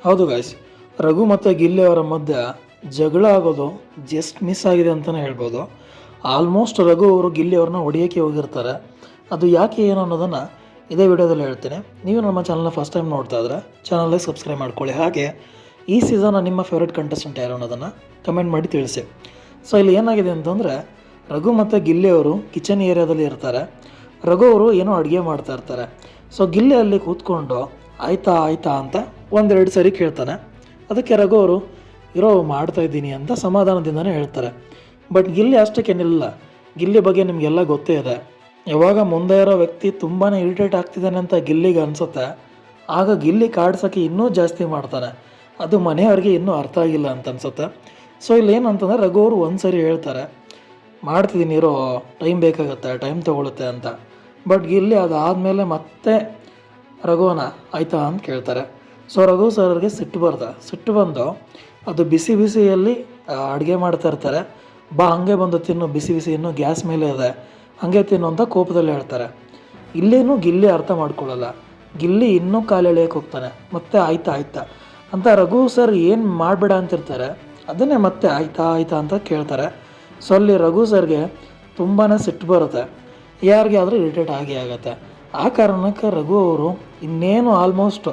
ಹೌದು ಗಾಯ್ಸ್, ರಘು ಮತ್ತು ಗಿಲ್ಲಿ ಅವರ ಮಧ್ಯೆ ಜಗಳ ಆಗೋದು ಜಸ್ಟ್ ಮಿಸ್ ಆಗಿದೆ ಅಂತಲೇ ಹೇಳ್ಬೋದು. ಆಲ್ಮೋಸ್ಟ್ ರಘು ಅವರು ಗಿಲ್ಲಿ ಅವ್ರನ್ನ ಹೊಡೆಯೋಕ್ಕೆ ಹೋಗಿರ್ತಾರೆ. ಅದು ಯಾಕೆ ಏನು ಅನ್ನೋದನ್ನು ಇದೇ ವಿಡಿಯೋದಲ್ಲಿ ಹೇಳ್ತೀನಿ. ನೀವು ನಮ್ಮ ಚಾನಲ್ನ ಫಸ್ಟ್ ಟೈಮ್ ನೋಡ್ತಾ ಇದ್ರೆ ಚಾನಲ್ಗೆ ಸಬ್ಸ್ಕ್ರೈಬ್ ಮಾಡ್ಕೊಳ್ಳಿ. ಹಾಗೆ ಈ ಸೀಸನ್ನ ನಿಮ್ಮ ಫೇವ್ರೆಟ್ ಕಂಟೆಸ್ಟೆಂಟ್ ಯಾರು ಅನ್ನೋದನ್ನು ಕಮೆಂಟ್ ಮಾಡಿ ತಿಳಿಸಿ. ಸೊ ಇಲ್ಲಿ ಏನಾಗಿದೆ ಅಂತಂದರೆ, ರಘು ಮತ್ತು ಗಿಲ್ಲಿ ಅವರು ಕಿಚನ್ ಏರಿಯಾದಲ್ಲಿ ಇರ್ತಾರೆ. ರಘು ಅವರು ಏನೋ ಅಡುಗೆ ಮಾಡ್ತಾ ಇರ್ತಾರೆ. ಸೊ ಗಿಲ್ಲಿ ಅಲ್ಲಿ ಕೂತ್ಕೊಂಡು ಆಯ್ತಾ ಆಯ್ತಾ ಅಂತ ಒಂದೆರಡು ಸರಿ ಕೇಳ್ತಾನೆ. ಅದಕ್ಕೆ ರಘು ಅವರು ಇರೋ ಮಾಡ್ತಾಯಿದ್ದೀನಿ ಅಂತ ಸಮಾಧಾನದಿಂದನೇ ಹೇಳ್ತಾರೆ. ಬಟ್ ಗಿಲ್ಲಿ ಅಷ್ಟಕ್ಕೆ ನಿಲ್ಲ. ಗಿಲ್ಲಿ ಬಗ್ಗೆ ನಿಮಗೆಲ್ಲ ಗೊತ್ತೇ ಇದೆ. ಯಾವಾಗ ಮುಂದೆ ಇರೋ ವ್ಯಕ್ತಿ ತುಂಬಾ ಇರಿಟೇಟ್ ಆಗ್ತಿದ್ದಾನೆ ಅಂತ ಗಿಲ್ಲಿಗೆ ಅನಿಸುತ್ತೆ, ಆಗ ಗಿಲ್ಲಿ ಕಾಡ್ಸೋಕ್ಕೆ ಇನ್ನೂ ಜಾಸ್ತಿ ಮಾಡ್ತಾನೆ. ಅದು ಮನೆಯವ್ರಿಗೆ ಇನ್ನೂ ಅರ್ಥ ಆಗಿಲ್ಲ ಅಂತ ಅನಿಸುತ್ತೆ. ಸೊ ಇಲ್ಲಿ ಏನಂತಂದರೆ, ರಘು ಅವರು ಒಂದು ಸರಿ ಹೇಳ್ತಾರೆ ಮಾಡ್ತಿದ್ದೀನಿ ಇರೋ, ಟೈಮ್ ಬೇಕಾಗುತ್ತೆ, ಟೈಮ್ ತೊಗೊಳುತ್ತೆ ಅಂತ. ಬಟ್ ಗಿಲ್ಲಿ ಅದಾದಮೇಲೆ ಮತ್ತೆ ರಘುವನ ಆಯ್ತಾ ಅಂತ ಕೇಳ್ತಾರೆ. ಸೊ ರಘು ಸರ್ಗೆ ಸಿಟ್ಟು ಬಂದು ಅದು ಬಿಸಿ ಬಿಸಿಯಲ್ಲಿ ಅಡುಗೆ ಮಾಡ್ತಾ ಇರ್ತಾರೆ. ಬಾ ಹಾಗೆ ಬಂದು ತಿನ್ನು, ಬಿಸಿ ಬಿಸಿ ಇನ್ನೂ ಗ್ಯಾಸ್ ಮೇಲೆ ಇದೆ, ಹಾಗೆ ತಿನ್ನು ಅಂತ ಕೋಪದಲ್ಲಿ ಹೇಳ್ತಾರೆ. ಇಲ್ಲೇನೂ ಗಿಲ್ಲಿ ಅರ್ಥ ಮಾಡ್ಕೊಳ್ಳಲ್ಲ. ಗಿಲ್ಲಿ ಇನ್ನೂ ಕಾಲು ಎಳೆಯಕ್ಕೆ ಹೋಗ್ತಾನೆ. ಮತ್ತೆ ಆಯ್ತಾ ಆಯ್ತಾ ಅಂತ ರಘು ಸರ್ ಏನು ಮಾಡಬೇಡ ಅಂತಿರ್ತಾರೆ, ಅದನ್ನೇ ಮತ್ತೆ ಆಯ್ತಾ ಆಯ್ತಾ ಅಂತ ಕೇಳ್ತಾರೆ. ಸೊ ಅಲ್ಲಿ ರಘು ಸರ್ಗೆ ತುಂಬಾ ಸಿಟ್ಟು ಬರುತ್ತೆ. ಯಾರಿಗೆ ಆದರೂ ಇರಿಟೇಟ್ ಆಗುತ್ತೆ. ಆ ಕಾರಣಕ್ಕೆ ರಘು ಅವರು ಇನ್ನೇನು ಆಲ್ಮೋಸ್ಟ್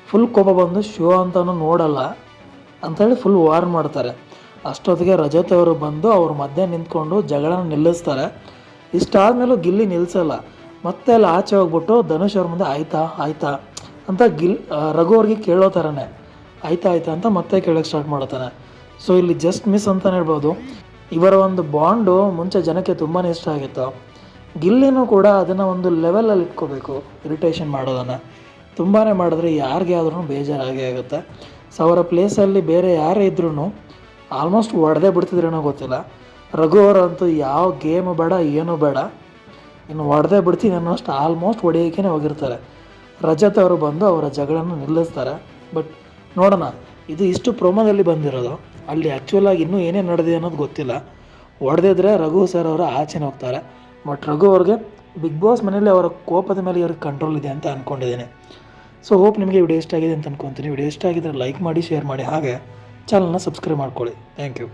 ಫುಲ್ ಕೋಪ ಬಂದು ಶೋ ಅಂತಲೂ ನೋಡಲ್ಲ ಅಂಥೇಳಿ ಫುಲ್ ವಾರ್ನ್ ಮಾಡ್ತಾರೆ. ಅಷ್ಟೊತ್ತಿಗೆ ರಜತ್ ಅವರು ಬಂದು ಅವ್ರ ಮಧ್ಯೆ ನಿಂತ್ಕೊಂಡು ಜಗಳನ ನಿಲ್ಲಿಸ್ತಾರೆ. ಇಷ್ಟಾದಮೇಲೂ ಗಿಲ್ಲಿ ನಿಲ್ಲಿಸಲ್ಲ. ಮತ್ತೆ ಅಲ್ಲಿ ಆಚೆ ಹೋಗ್ಬಿಟ್ಟು ಧನುಷ್ ಅವ್ರ ಮುಂದೆ ಆಯ್ತಾ ಆಯ್ತಾ ಅಂತ ರಘು ಅವ್ರಿಗೆ ಕೇಳೋ ಥರನೇ ಆಯ್ತಾ ಆಯ್ತಾ ಅಂತ ಮತ್ತೆ ಕೇಳೋಕ್ಕೆ ಸ್ಟಾರ್ಟ್ ಮಾಡ್ತಾನೆ. ಸೊ ಇಲ್ಲಿ ಜಸ್ಟ್ ಮಿಸ್ ಅಂತಲೇ ಹೇಳ್ಬೋದು. ಇವರ ಒಂದು ಬಾಂಡು ಮುಂಚೆ ಜನಕ್ಕೆ ತುಂಬಾ ಇಷ್ಟ ಆಗಿತ್ತು. ಗಿಲ್ಲಿನೂ ಕೂಡ ಅದನ್ನು ಒಂದು ಲೆವೆಲಲ್ಲಿ ಇಟ್ಕೋಬೇಕು. ಇರಿಟೇಷನ್ ಮಾಡೋದನ್ನು ತುಂಬಾ ಮಾಡಿದ್ರೆ ಯಾರಿಗೆ ಆದ್ರೂ ಬೇಜಾರಾಗೇ ಆಗುತ್ತೆ. ಸೊ ಅವರ ಪ್ಲೇಸಲ್ಲಿ ಬೇರೆ ಯಾರೇ ಇದ್ರೂ ಆಲ್ಮೋಸ್ಟ್ ಹೊಡೆದೇ ಬಿಡ್ತಿದ್ರೇನೋ ಗೊತ್ತಿಲ್ಲ. ರಘು ಅವರಂತೂ ಯಾವ ಗೇಮು ಬೇಡ ಏನೂ ಬೇಡ, ಇನ್ನು ಹೊಡೆದೇ ಬಿಡ್ತೀನಿ ಅನ್ನೋಷ್ಟು ಆಲ್ಮೋಸ್ಟ್ ಹೊಡೆಯೋಕ್ಕೇ ಹೋಗಿರ್ತಾರೆ. ರಜತ್ ಅವರು ಬಂದು ಅವರ ಜಗಳನ್ನ ನಿಲ್ಲಿಸ್ತಾರೆ. ಬಟ್ ನೋಡೋಣ, ಇದು ಇಷ್ಟು ಪ್ರೊಮೋದಲ್ಲಿ ಬಂದಿರೋದು. ಅಲ್ಲಿ ಆ್ಯಕ್ಚುಲಾಗಿ ಇನ್ನೂ ಏನೇನು ನಡೆದಿದೆ ಅನ್ನೋದು ಗೊತ್ತಿಲ್ಲ. ಹೊಡೆದಿದ್ರೆ ರಘು ಸರ್ ಅವರು ಆಚೆನೇ ಹೋಗ್ತಾರೆ. ಬಟ್ ರಘು ಅವ್ರಿಗೆ ಬಿಗ್ ಬಾಸ್ ಮನೇಲಿ ಅವರ ಕೋಪದ ಮೇಲೆ ಇವ್ರಿಗೆ ಕಂಟ್ರೋಲ್ ಇದೆ ಅಂತ ಅಂದ್ಕೊಂಡಿದ್ದೀನಿ. ಸೊ ಹೋಪ್ ನಿಮಗೆ ವಿಡಿಯೋ ಇಷ್ಟ ಆಗಿದೆ ಅಂತ ಅಂದ್ಕೊತೀನಿ. ವಿಡಿಯೋ ಇಷ್ಟ ಆಗಿದ್ದರೆ ಲೈಕ್ ಮಾಡಿ, ಶೇರ್ ಮಾಡಿ, ಹಾಗೆ ಚಾನಲ್ನ ಸಬ್ಸ್ಕ್ರೈಬ್ ಮಾಡ್ಕೊಳ್ಳಿ. Thank you.